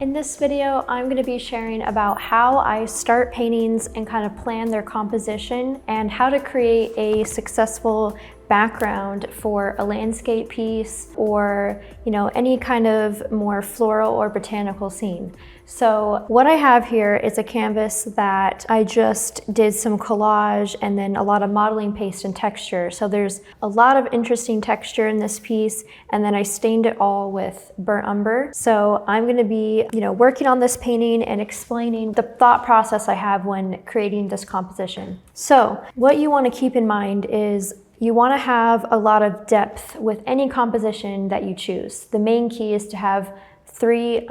In this video, I'm going to be sharing about how I start paintings and kind of plan their composition and how to create a successful background for a landscape piece or, any kind of more floral or botanical scene. So what I have here is a canvas that I just did some collage and then a lot of modeling paste and texture. So there's a lot of interesting texture in this piece, and then I stained it all with burnt umber. So I'm going to be, working on this painting and explaining the thought process I have when creating this composition. So what you want to keep in mind is you want to have a lot of depth with any composition that you choose. The main key is to have 3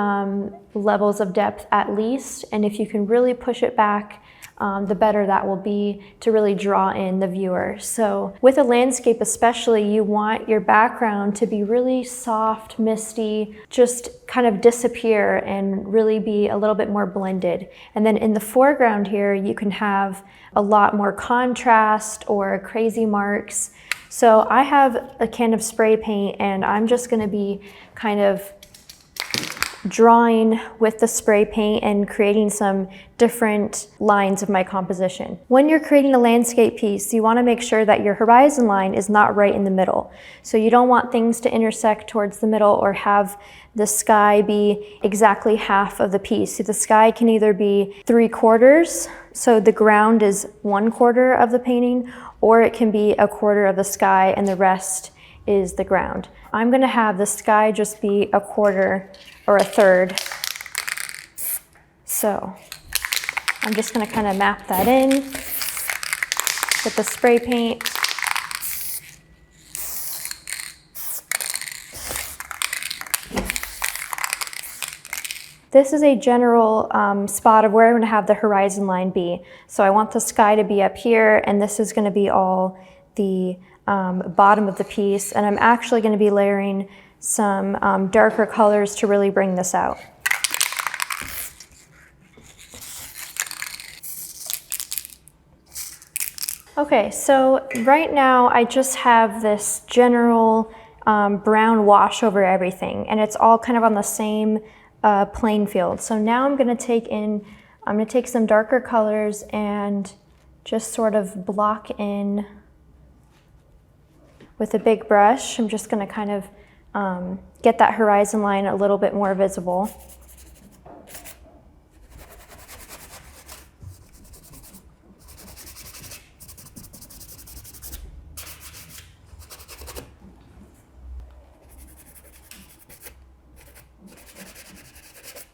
levels of depth at least, and if you can really push it back, the better that will be to really draw in the viewer. So with a landscape especially, you want your background to be really soft, misty, just kind of disappear and really be a little bit more blended. And then in the foreground here, you can have a lot more contrast or crazy marks. So I have a can of spray paint, and I'm just going to be kind of drawing with the spray paint and creating some different lines of my composition. When you're creating a landscape piece, you want to make sure that your horizon line is not right in the middle. So you don't want things to intersect towards the middle or have the sky be exactly half of the piece. So the sky can either be 3/4, so the ground is 1/4 of the painting, or it can be 1/4 of the sky and the rest is the ground. I'm going to have the sky just be 1/4 or 1/3. So I'm just going to kind of map that in with the spray paint. This is a general spot of where I'm going to have the horizon line be. So I want the sky to be up here, and this is going to be all the bottom of the piece. And I'm actually going to be layering some darker colors to really bring this out. Okay, so right now I just have this general brown wash over everything, and it's all kind of on the same playing field. So now I'm going to take some darker colors and just sort of block in with a big brush. I'm just going to kind of get that horizon line a little bit more visible.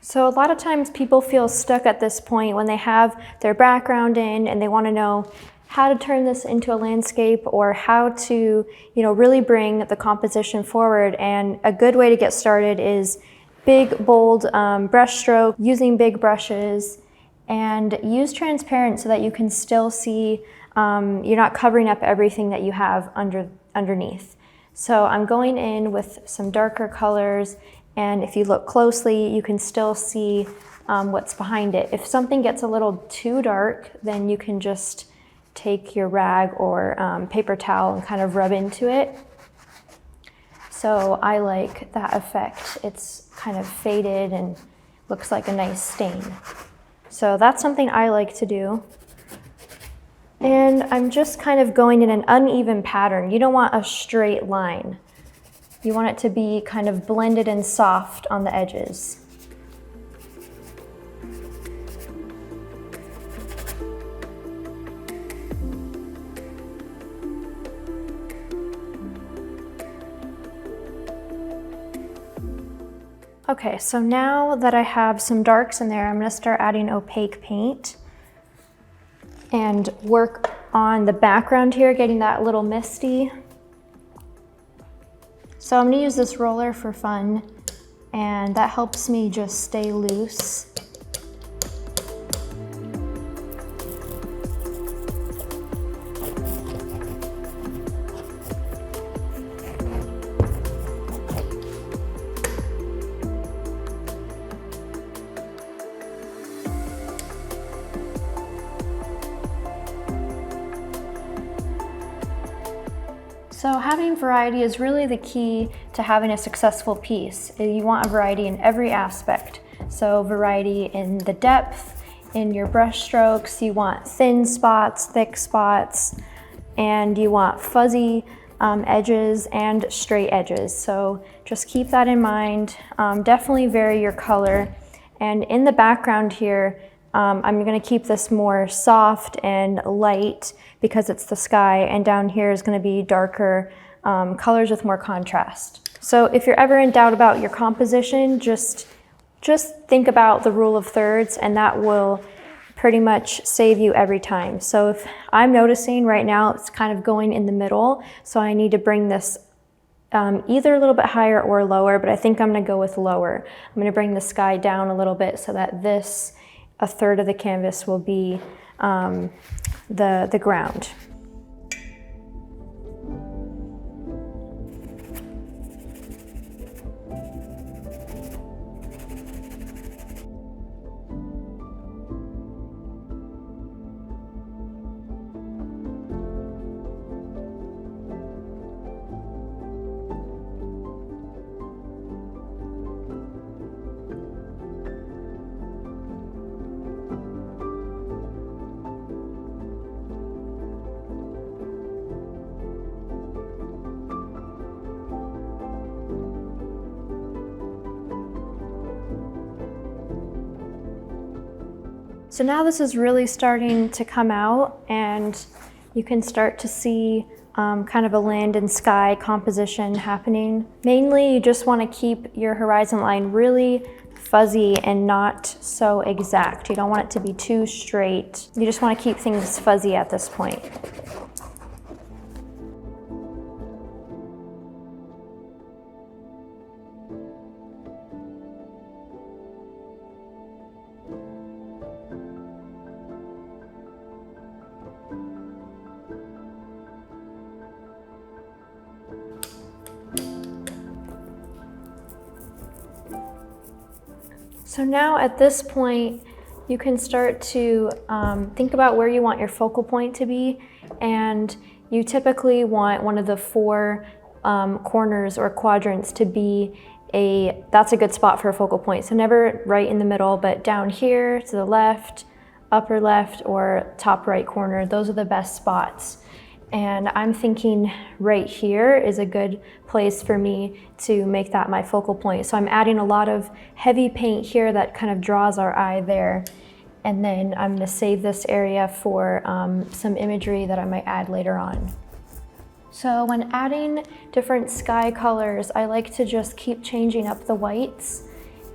So a lot of times people feel stuck at this point when they have their background in and they want to know how to turn this into a landscape or how to, really bring the composition forward. And a good way to get started is big, bold brush stroke, using big brushes, and use transparent so that you can still see, you're not covering up everything that you have underneath. So I'm going in with some darker colors, and if you look closely, you can still see what's behind it. If something gets a little too dark, then you can just take your rag or paper towel and kind of rub into it. So I like that effect. It's kind of faded and looks like a nice stain. So that's something I like to do. And I'm just kind of going in an uneven pattern. You don't want a straight line. You want it to be kind of blended and soft on the edges. Okay, so now that I have some darks in there, I'm going to start adding opaque paint and work on the background here, getting that a little misty. So I'm going to use this roller for fun, and that helps me just stay loose. So having variety is really the key to having a successful piece. You want a variety in every aspect. So variety in the depth, in your brush strokes. You want thin spots, thick spots, and you want fuzzy edges and straight edges. So just keep that in mind. Definitely vary your color. And in the background here, I'm gonna keep this more soft and light because it's the sky, and down here is gonna be darker colors with more contrast. So if you're ever in doubt about your composition, just think about the rule of thirds, and that will pretty much save you every time. So if I'm noticing right now it's kind of going in the middle, so I need to bring this either a little bit higher or lower, but I think I'm gonna go with lower. I'm gonna bring the sky down a little bit so that this, a third of the canvas, will be the ground. So now this is really starting to come out, and you can start to see kind of a land and sky composition happening. Mainly, you just want to keep your horizon line really fuzzy and not so exact. You don't want it to be too straight. You just want to keep things fuzzy at this point. So now at this point, you can start to think about where you want your focal point to be, and you typically want one of the four corners or quadrants to be that's a good spot for a focal point. So never right in the middle, but down here to the left, upper left, or top right corner. Those are the best spots. And I'm thinking right here is a good place for me to make that my focal point. So I'm adding a lot of heavy paint here that kind of draws our eye there. And then I'm gonna save this area for some imagery that I might add later on. So when adding different sky colors, I like to just keep changing up the whites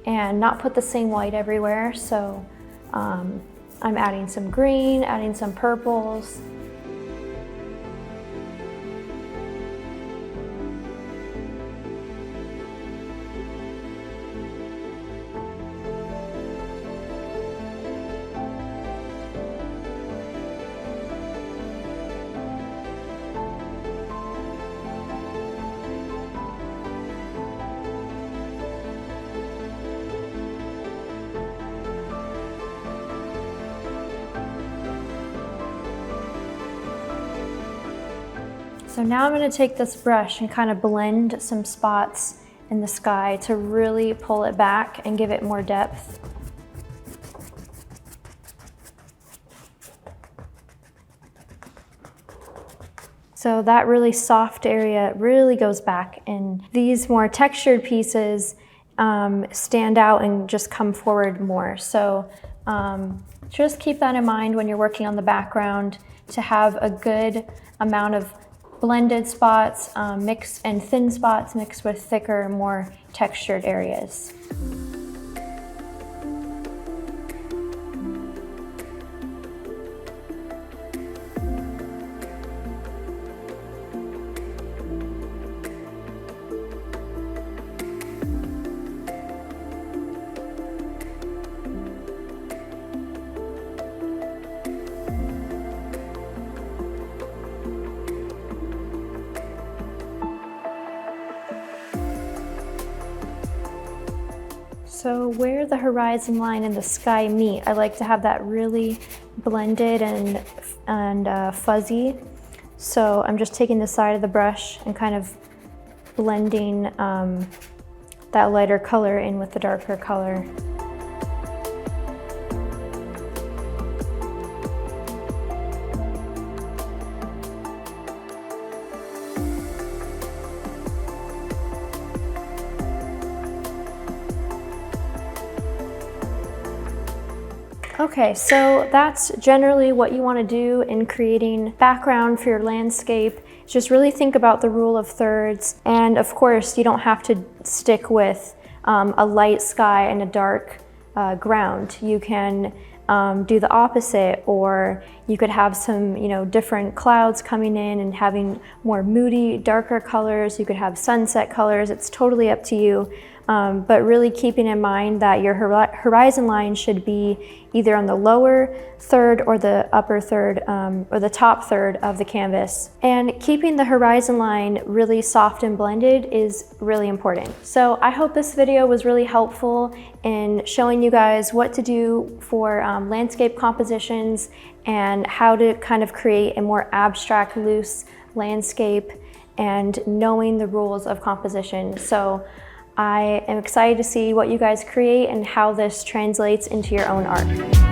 and not put the same white everywhere. So I'm adding some green, adding some purples. So now I'm going to take this brush and kind of blend some spots in the sky to really pull it back and give it more depth. So that really soft area really goes back, and these more textured pieces stand out and just come forward more. So just keep that in mind when you're working on the background, to have a good amount of blended spots mixed and thin spots mixed with thicker, more textured areas. So where the horizon line and the sky meet, I like to have that really blended and fuzzy. So I'm just taking the side of the brush and kind of blending that lighter color in with the darker color. Okay, so that's generally what you want to do in creating background for your landscape. Just really think about the rule of thirds. And of course, you don't have to stick with a light sky and a dark ground. You can do the opposite, or you could have some, different clouds coming in and having more moody, darker colors. You could have sunset colors. It's totally up to you. But really keeping in mind that your horizon line should be either on the lower third or the upper third, or the top third of the canvas. And keeping the horizon line really soft and blended is really important. So I hope this video was really helpful in showing you guys what to do for landscape compositions and how to kind of create a more abstract, loose landscape and knowing the rules of composition. So I am excited to see what you guys create and how this translates into your own art.